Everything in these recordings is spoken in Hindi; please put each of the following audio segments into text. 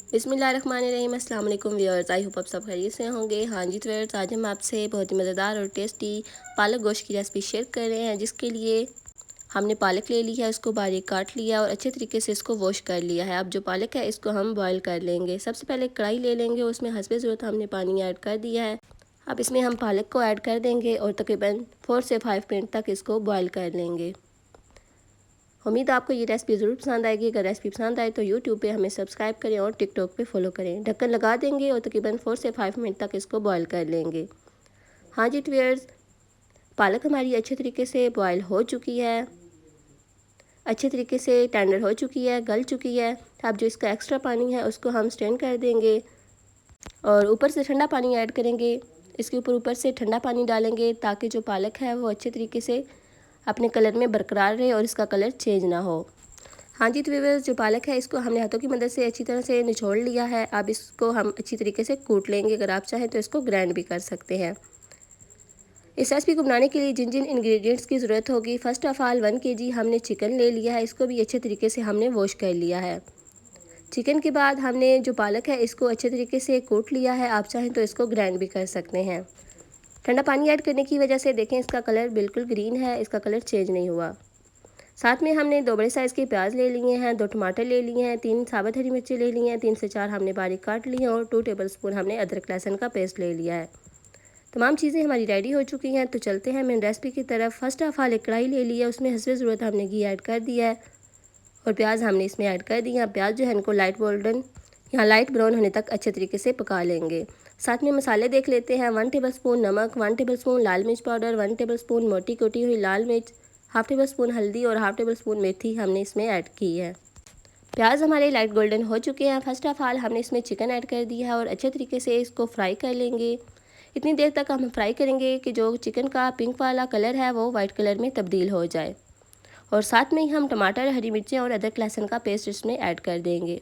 बिस्मिल्लाहिर्रहमानिर्रहीम। अस्सलाम वालेकुम व्यूअर्स, आई होप आप सब खैरियत से होंगे। हाँ जी तो व्यूअर्स, आज हम आपसे बहुत ही मज़ेदार और टेस्टी पालक गोश्त की रेसिपी शेयर कर रहे हैं, जिसके लिए हमने पालक ले ली है, उसको बारीक काट लिया और अच्छे तरीके से इसको वॉश कर लिया है। अब जो पालक है इसको हम बॉयल कर लेंगे। सबसे पहले कढ़ाई ले लेंगे, उसमें हस्बे ज़रूरत हमने पानी ऐड कर दिया है। अब इसमें हम पालक को ऐड कर देंगे और तकरीबन 4 से 5 मिनट तक इसको बॉयल कर लेंगे। उम्मीद आपको ये रेसिपी ज़रूर पसंद आएगी। अगर रेसिपी पसंद आए तो यूट्यूब पे हमें सब्सक्राइब करें और टिकटॉक पे फॉलो करें। ढक्कन लगा देंगे और तकरीबन 4 से 5 मिनट तक इसको बॉयल कर लेंगे। हाँ जी व्यूअर्स, पालक हमारी अच्छे तरीके से बॉयल हो चुकी है, अच्छे तरीके से टेंडर हो चुकी है, गल चुकी है। अब जो इसका एक्स्ट्रा पानी है उसको हम स्ट्रेन कर देंगे और ऊपर से ठंडा पानी ऐड करेंगे। इसके ऊपर से ठंडा पानी डालेंगे ताकि जो पालक है वो अच्छे तरीके से अपने कलर में बरकरार रहे और इसका कलर चेंज ना हो। हाँ जी तो व्यूअर्स, जो पालक है इसको हमने हाथों की मदद से अच्छी तरह से निचोड़ लिया है। अब इसको हम अच्छी तरीके से कूट लेंगे। अगर आप चाहें तो इसको ग्राइंड भी कर सकते हैं। इस रेसिपी को बनाने के लिए जिन जिन इंग्रेडिएंट्स की ज़रूरत होगी, फ़र्स्ट ऑफ़ ऑल 1 kg हमने चिकन ले लिया है। इसको भी अच्छे तरीके से हमने वॉश कर लिया है। चिकन के बाद हमने जो पालक है इसको अच्छे तरीके से कूट लिया है। आप चाहें तो इसको ग्राइंड भी कर सकते हैं। ठंडा पानी ऐड करने की वजह से देखें इसका कलर बिल्कुल ग्रीन है, इसका कलर चेंज नहीं हुआ। साथ में हमने 2 बड़े साइज़ के प्याज ले लिए हैं, 2 टमाटर ले लिए हैं, 3 साबुत हरी मिर्ची ले ली हैं, 3 से 4 हमने बारीक काट ली हैं और 2 टेबलस्पून हमने अदरक लहसुन का पेस्ट ले लिया है। तमाम चीज़ें हमारी रेडी हो चुकी हैं, तो चलते हैं मेन रेसिपी की तरफ। फर्स्ट ऑफ ऑल एक कढ़ाई ले ली है, उसमें हस्बे ज़रूरत हमने घी ऐड कर दिया है और प्याज हमने इसमें ऐड कर दिया। प्याज जो है इनको लाइट गोल्डन या लाइट ब्राउन होने तक अच्छे तरीके से पका लेंगे। साथ में मसाले देख लेते हैं। 1 टेबलस्पून नमक, 1 टेबलस्पून लाल मिर्च पाउडर, 1 टेबलस्पून मोटी कुटी हुई लाल मिर्च, हाफ़ टेबलस्पून हल्दी और हाफ़ टेबलस्पून मेथी हमने इसमें ऐड की है। प्याज हमारे लाइट गोल्डन हो चुके हैं। फर्स्ट ऑफ ऑल हमने इसमें चिकन ऐड कर दिया है और अच्छे तरीके से इसको फ्राई कर लेंगे। इतनी देर तक हम फ्राई करेंगे कि जो चिकन का पिंक वाला कलर है वो वाइट कलर में तब्दील हो जाए। और साथ में ही हम टमाटर, हरी मिर्चें और अदरक लहसुन का पेस्ट इसमें ऐड कर देंगे।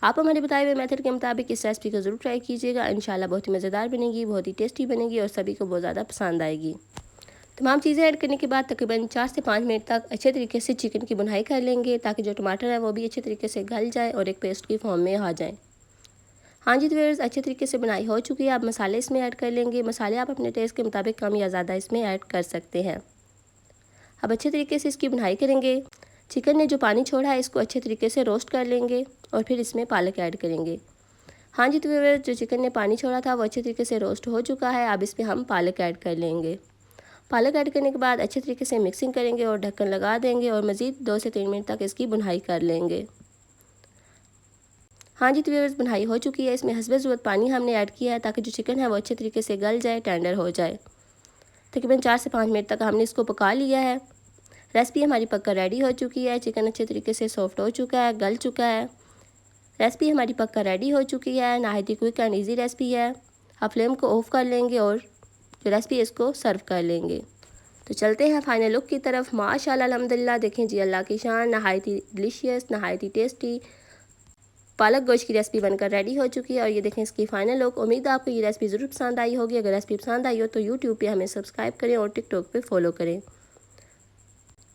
आप हमारे बताए हुए मेथड के मुताबिक इस रेसिपी को ज़रूर ट्राई कीजिएगा। इंशाल्लाह बहुत ही मज़ेदार बनेगी, बहुत ही टेस्टी बनेगी और सभी को बहुत ज़्यादा पसंद आएगी। तमाम चीज़ें ऐड करने के बाद तकरीबन 4 से 5 मिनट तक अच्छे तरीके से चिकन की भुनाई कर लेंगे ताकि जो टमाटर है वो भी अच्छे तरीके से गल जाए और एक पेस्ट की फॉर्म में आ जाए। हाँ जी तो व्यूअर्स, अच्छे तरीके से बनाई हो चुकी है। आप मसाले इसमें ऐड कर लेंगे। मसाले आप अपने टेस्ट के मुताबिक कम या ज़्यादा इसमें ऐड कर सकते हैं। अब अच्छे तरीके से इसकी भुनाई करेंगे। चिकन ने जो पानी छोड़ा है इसको अच्छे तरीके से रोस्ट कर लेंगे और फिर इसमें पालक ऐड करेंगे। हाँ जी तो व्यूअर्स, जो चिकन ने पानी छोड़ा था वो अच्छे तरीके से रोस्ट हो चुका है। अब इसमें हम पालक ऐड कर लेंगे। पालक ऐड करने के बाद अच्छे तरीके से मिक्सिंग करेंगे और ढक्कन लगा देंगे और मज़ीद 2 से 3 मिनट तक इसकी भुनाई कर लेंगे। हाँ जी तो व्यूअर्स, भुनाई हो चुकी है। इसमें हस्बे ज़रूरत पानी हमने ऐड किया है ताकि जो चिकन है वो अच्छे तरीके से गल जाए, टेंडर हो जाए। तकरीबन 4 से 5 मिनट तक हमने इसको पका लिया है। रेसिपी हमारी पक्का रेडी हो चुकी है। चिकन अच्छे तरीके से सॉफ्ट हो चुका है, गल चुका है। रेसिपी हमारी पक्का रेडी हो चुकी है। नहायत ही क्विक एंड ईजी रेसिपी है। आप फ्लेम को ऑफ कर लेंगे और जो रेसिपी है इसको सर्व कर लेंगे। तो चलते हैं फाइनल लुक की तरफ। माशाल्लाह अल्हम्दुलिल्लाह, देखें जी अल्लाह की शान, नहायत ही डिलीशियस, नहायत ही टेस्टी पालक गोश्त की रेसिपी बनकर रेडी हो चुकी है। और ये देखें इसकी फाइनल लुक। उम्मीद है आपको ये रेसिपी ज़रूर पसंद आई होगी। अगर रेसिपी पसंद आई हो तो यूट्यूब पे हमें सब्सक्राइब करें और टिकटॉक पे फॉलो करें।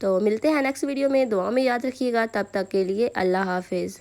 तो मिलते हैं नेक्स्ट वीडियो में। दुआ में याद रखिएगा। तब तक के लिए अल्लाह हाफिज़।